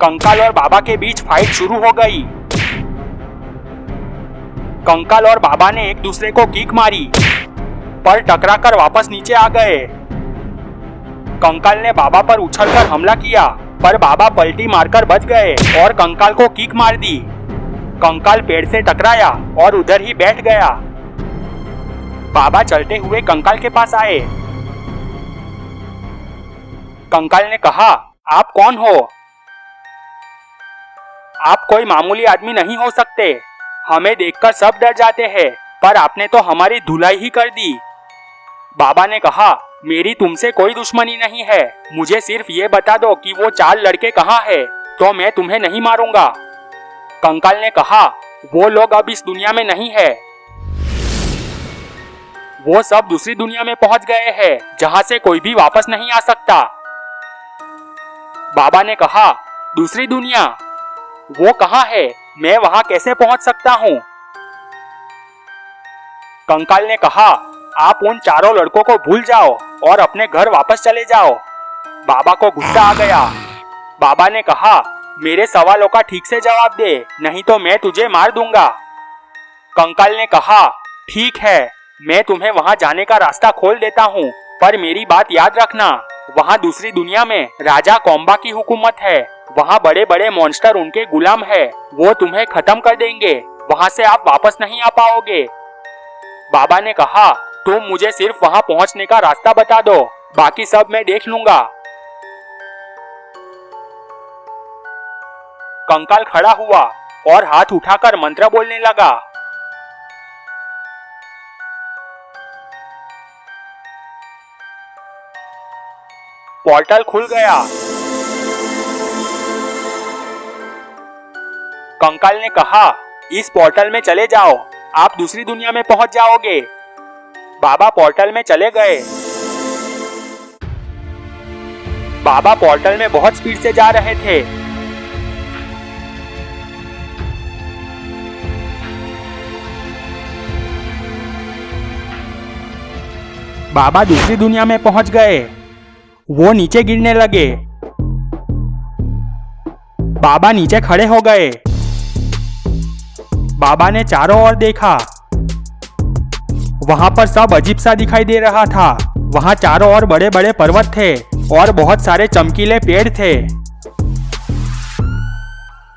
कंकाल और बाबा के बीच फाइट शुरू हो गई। कंकाल और बाबा ने एक दूसरे को किक मारी पर टकराकर वापस नीचे आ गए। कंकाल ने बाबा पर उछलकर हमला किया पर बाबा पलटी मारकर बच गए और कंकाल को किक मार दी। कंकाल पेड़ से टकराया और उधर ही बैठ गया। बाबा चलते हुए कंकाल के पास आए। कंकाल ने कहा, आप कौन हो? आप कोई मामूली आदमी नहीं हो सकते। हमें देखकर सब डर जाते हैं, पर आपने तो हमारी धुलाई ही कर दी। बाबा ने कहा, मेरी तुमसे कोई दुश्मनी नहीं है। मुझे सिर्फ ये बता दो कि वो 4 लड़के कहाँ हैं, तो मैं तुम्हें नहीं मारूंगा। कंकाल ने कहा, वो लोग अब इस दुनिया में नहीं है। वो सब दूसरी दुनिया में पहुंच गए हैं, जहां से कोई भी वापस नहीं आ सकता। बाबा ने कहा, दूसरी दुनिया? वो कहाँ है? मैं वहां कैसे पहुंच सकता हूँ? कंकाल ने कहा, आप उन 4 लड़कों को भूल जाओ और अपने घर वापस चले जाओ। बाबा को गुस्सा आ गया। बाबा ने कहा, मेरे सवालों का ठीक से जवाब दे, नहीं तो मैं तुझे मार दूंगा। कंकाल ने कहा, ठीक है, मैं तुम्हें वहां जाने का रास्ता खोल देता हूँ, पर मेरी बात याद रखना। वहां दूसरी दुनिया में राजा कोम्बा की हुकूमत है। वहां बड़े बड़े मॉन्स्टर उनके गुलाम है। वो तुम्हें खत्म कर देंगे। वहां से आप वापस नहीं आ पाओगे। बाबा ने कहा, तुम मुझे सिर्फ वहां पहुंचने का रास्ता बता दो, बाकी सब मैं देख लूंगा। कंकाल खड़ा हुआ और हाथ उठाकर मंत्र बोलने लगा। पोर्टल खुल गया। कंकाल ने कहा, इस पोर्टल में चले जाओ, आप दूसरी दुनिया में पहुंच जाओगे। बाबा पोर्टल में चले गए। बाबा पोर्टल में बहुत स्पीड से जा रहे थे। बाबा दूसरी दुनिया में पहुंच गए। वो नीचे गिरने लगे। बाबा नीचे खड़े हो गए। बाबा ने चारों ओर देखा। वहां पर सब अजीब सा दिखाई दे रहा था। वहां चारों ओर बड़े बड़े पर्वत थे और बहुत सारे चमकीले पेड़ थे।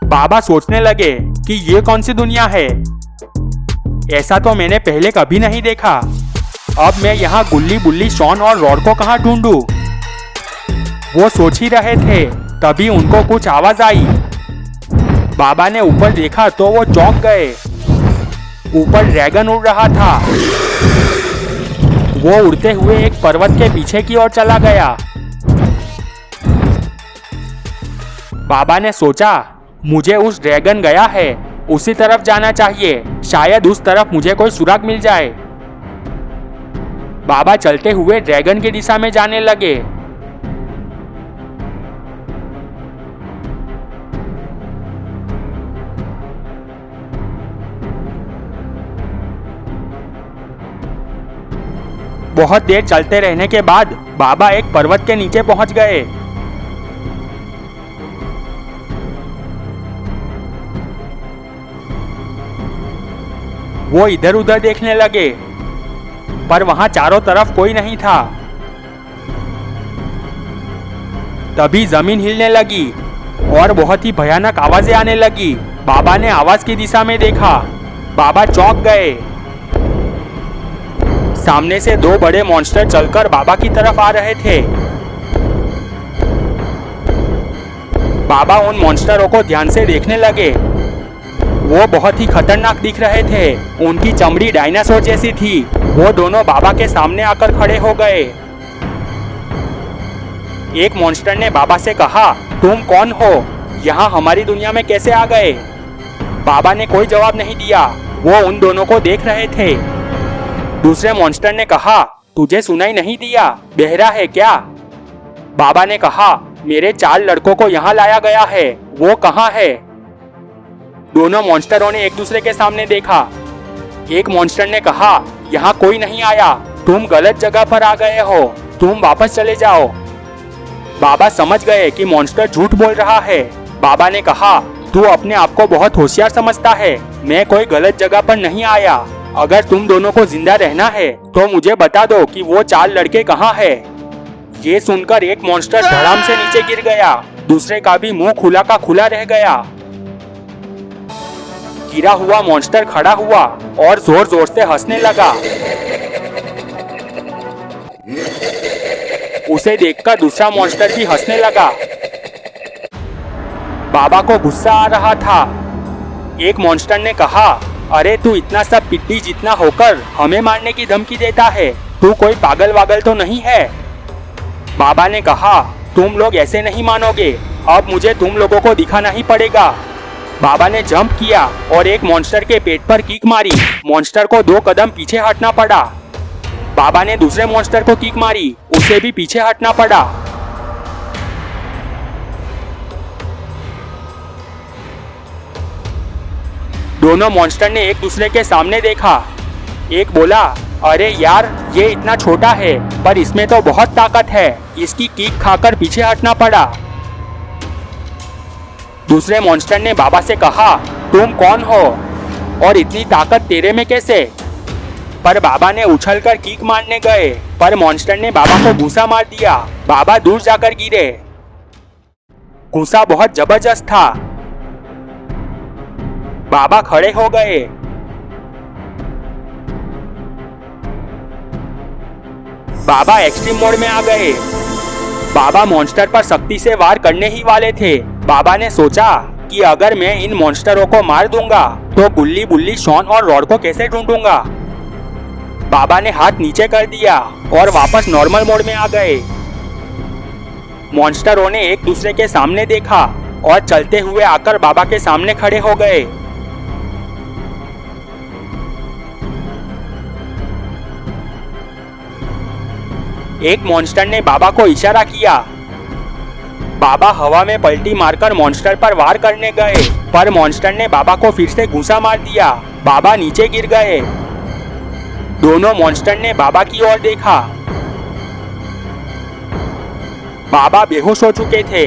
बाबा सोचने लगे कि ये कौन सी दुनिया है? ऐसा तो मैंने पहले कभी नहीं देखा। अब मैं यहाँ गुल्ली बुल्ली शॉन और रॉड को कहाँ ढूंढूं? वो सोच ही रहे थे, तभी उनको कुछ आवाज आई। बाबा ने ऊपर देखा तो वो चौंक गए। ऊपर ड्रैगन उड़ रहा था। वो उड़ते हुए एक पर्वत के पीछे की ओर चला गया। बाबा ने सोचा, मुझे उस ड्रैगन गया है, उसी तरफ जाना चाहिए। शायद उस तरफ मुझे कोई सुराग मिल जाए। बाबा चलते हुए ड्रैगन की दिशा में जाने लगे। बहुत देर चलते रहने के बाद बाबा एक पर्वत के नीचे पहुंच गए। वो इधर उधर देखने लगे, पर वहां चारों तरफ कोई नहीं था। तभी जमीन हिलने लगी और बहुत ही भयानक आवाजें आने लगी। बाबा ने आवाज की दिशा में देखा। बाबा चौंक गए। सामने से 2 बड़े मॉन्स्टर चलकर बाबा की तरफ आ रहे थे। बाबा उन मॉन्स्टरों को ध्यान से देखने लगे। वो बहुत ही खतरनाक दिख रहे थे। उनकी चमड़ी डायनासोर जैसी थी। वो दोनों बाबा के सामने आकर खड़े हो गए। एक मॉन्स्टर ने बाबा से कहा, तुम कौन हो? यहाँ हमारी दुनिया में कैसे आ गए? बाबा ने कोई जवाब नहीं दिया। वो उन दोनों को देख रहे थे। दूसरे मॉन्स्टर ने कहा, तुझे सुनाई नहीं दिया? बहरा है क्या? बाबा ने कहा, मेरे 4 लड़कों को यहाँ लाया गया है। वो कहाँ है? दोनों मॉन्स्टरों ने एक दूसरे के सामने देखा। एक मॉन्स्टर ने कहा, यहाँ कोई नहीं आया, तुम गलत जगह पर आ गए हो, तुम वापस चले जाओ। बाबा समझ गए कि मॉन्स्टर झूठ बोल रहा है। बाबा ने कहा, तू अपने आप को बहुत होशियार समझता है। मैं कोई गलत जगह पर नहीं आया। अगर तुम दोनों को जिंदा रहना है तो मुझे बता दो कि वो 4 लड़के कहाँ है। ये सुनकर एक मॉन्स्टर धड़ाम से नीचे गिर गया। दूसरे का भी मुंह खुला का खुला रह गया। गिरा हुआ मॉन्स्टर खड़ा हुआ और जोर जोर से हंसने लगा। उसे देखकर दूसरा मॉन्स्टर भी हंसने लगा। बाबा को गुस्सा आ रहा था। एक मॉन्स्टर ने कहा, अरे तू इतना सब पिट्टी जितना होकर हमें मारने की धमकी देता है। तू कोई पागल वागल तो नहीं है। बाबा ने कहा, तुम लोग ऐसे नहीं मानोगे। अब मुझे तुम लोगों को दिखाना ही पड़ेगा। बाबा ने जंप किया और एक मॉन्स्टर के पेट पर किक मारी। मॉन्स्टर को 2 कदम पीछे हटना पड़ा। बाबा ने दूसरे मॉन्स्टर को किक मारी, उसे भी पीछे हटना पड़ा। दोनों मॉन्स्टर ने एक दूसरे के सामने देखा। एक बोला, अरे यार ये इतना छोटा है पर इसमें तो बहुत ताकत है। इसकी किक खाकर पीछे हटना पड़ा। दूसरे मॉन्स्टर ने बाबा से कहा, तुम कौन हो और इतनी ताकत तेरे में कैसे? पर बाबा ने उछलकर किक मारने गए पर मॉन्स्टर ने बाबा को घूंसा मार दिया। बाबा दूर जाकर गिरे। घूंसा बहुत जबरदस्त था। बाबा खड़े हो गए। बाबा एक्सट्रीम मोड में आ गए। बाबा मॉन्स्टर पर सख्ती से वार करने ही वाले थे। बाबा ने सोचा कि अगर मैं इन मॉन्स्टरों को मार दूंगा तो गुल्ली बुल्ली शॉन और रॉड को कैसे ढूंढूंगा। बाबा ने हाथ नीचे कर दिया और वापस नॉर्मल मोड में आ गए। मॉन्स्टरों ने एक दूसरे के सामने देखा और चलते हुए आकर बाबा के सामने खड़े हो गए। एक मॉन्स्टर ने बाबा को इशारा किया। बाबा हवा में पलटी मारकर मॉन्स्टर पर वार करने गए पर मॉन्स्टर ने बाबा को फिर से घूंसा मार दिया। बाबा नीचे गिर गए। दोनों मॉन्स्टर ने बाबा की ओर देखा। बाबा बेहोश हो चुके थे।